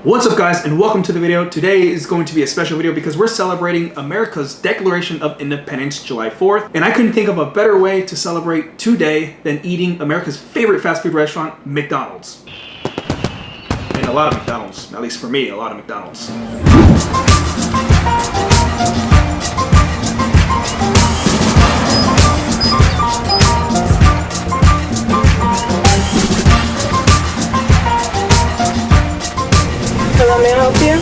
What's up guys, and welcome to the video. Today is going to be a special video because we're celebrating America's Declaration of Independence, July 4th. And I couldn't think of a better way to celebrate today than eating America's favorite fast food restaurant, McDonald's. And a lot of McDonald's, at least for me, a lot of McDonald's. Hello, may I help you?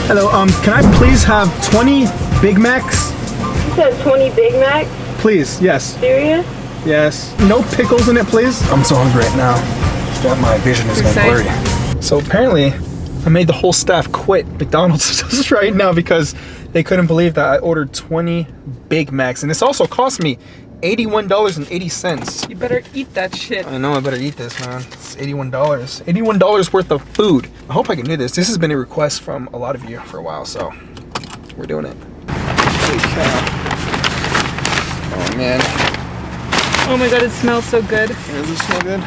Hello, can I please have 20 Big Macs? You said 20 Big Macs? Please, yes. Serious? Yes. No pickles in it, please. I'm so hungry right now that my vision is going blurry. So apparently, I made the whole staff quit McDonald's right now because they couldn't believe that I ordered 20 Big Macs. And this also cost me $81.80. You better eat that shit. I know I better eat this, man. It's $81. $81 worth of food. I hope I can do this. This has been a request from a lot of you for a while, so we're doing it. Holy cow. Oh man. Oh my god, it smells so good. Does it smell good?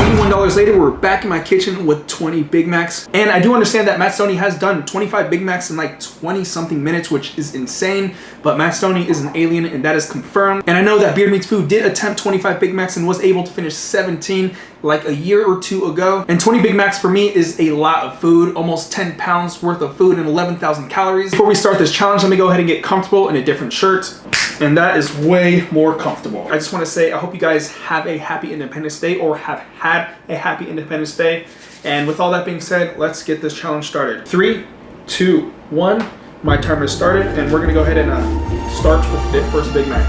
$81 later, we're back in my kitchen with 20 Big Macs. And I do understand that Matt Sony has done 25 Big Macs in like 20 something minutes, which is insane. But Matt Sony is an alien and that is confirmed. And I know that Beard Meats Food did attempt 25 Big Macs and was able to finish 17 like a year or two ago. And 20 Big Macs for me is a lot of food, almost 10 pounds worth of food and 11,000 calories. Before we start this challenge, let me go ahead and get comfortable in a different shirt. And that is way more comfortable. I just want to say, I hope you guys have a happy Independence Day or have had a happy Independence Day. And with all that being said, let's get this challenge started. 3, 2, 1. My timer is started and we're gonna go ahead and start with the first Big Mac.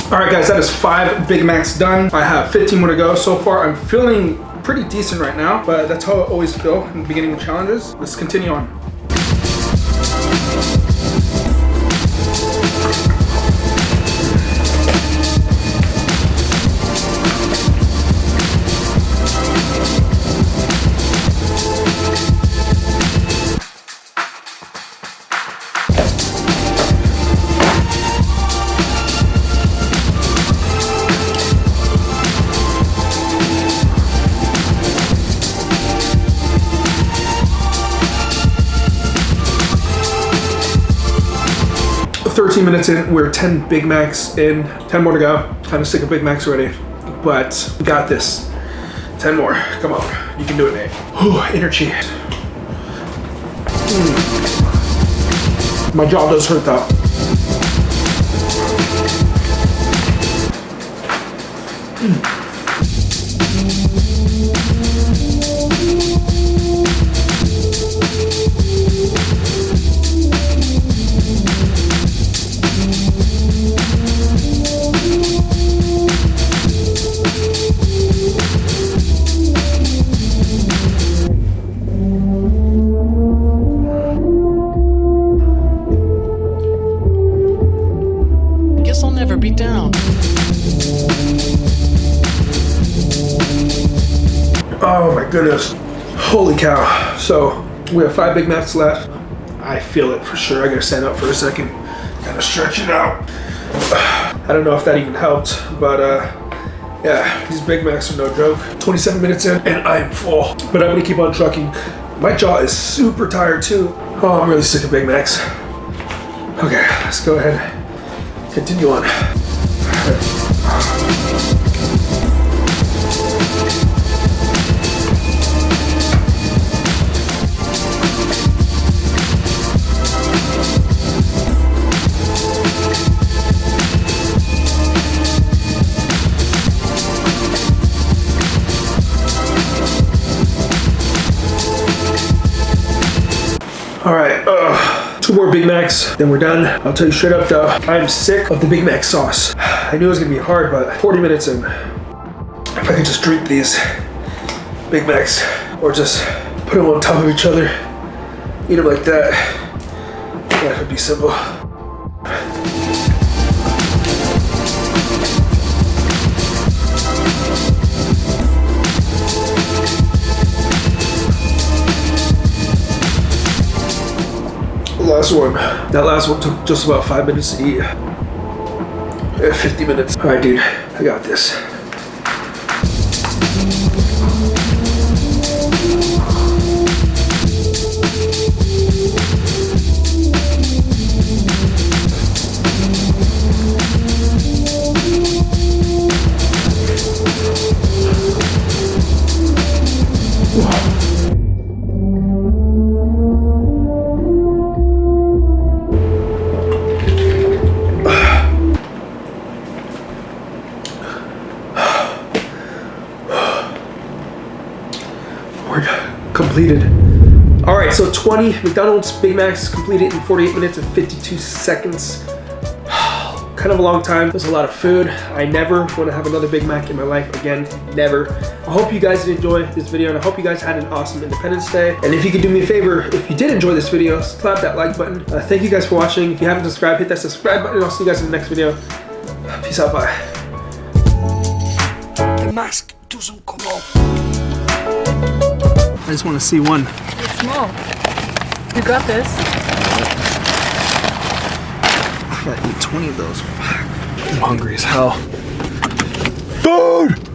'Alright guys, that is 5 Big Macs done. I have 15 more to go. So far, I'm feeling pretty decent right now, but that's how I always feel in the beginning of challenges. Let's continue on. Minutes in, we're 10 Big Macs in, 10 more to go. Kind of sick of Big Macs already, but we got this. 10 more, come on, you can do it, mate. Whew, energy. My jaw does hurt though. Oh my goodness. Holy cow. So we have 5 Big Macs left. I feel it for sure. I gotta stand up for a second. Gotta stretch it out. I don't know if that even helped, but yeah, these Big Macs are no joke. 27 minutes in and I am full, but I'm gonna keep on trucking. My jaw is super tired too. Oh, I'm really sick of Big Macs. Okay, let's go ahead. Continue on. All right, 2 more Big Macs, then we're done. I'll tell you straight up though, I'm sick of the Big Mac sauce. I knew it was gonna be hard, but 40 minutes in, if I could just drink these Big Macs or just put them on top of each other, eat them like that, that would be simple. Last one. That last one took just about 5 minutes to eat. 50 minutes. All right, dude, I got this. Completed. All right, so 20 McDonald's Big Macs completed in 48 minutes and 52 seconds. Kind of a long time. There's a lot of food. I never want to have another Big Mac in my life again. Never. I hope you guys did enjoy this video, and I hope you guys had an awesome Independence Day. And if you could do me a favor, if you did enjoy this video, slap that like button. Thank you guys for watching. If you haven't subscribed, hit that subscribe button, and I'll see you guys in the next video. Peace out, bye. The mask doesn't come off. I just want to see one. It's small. You got this. I gotta eat 20 of those. Fuck. I'm hungry as hell. Food!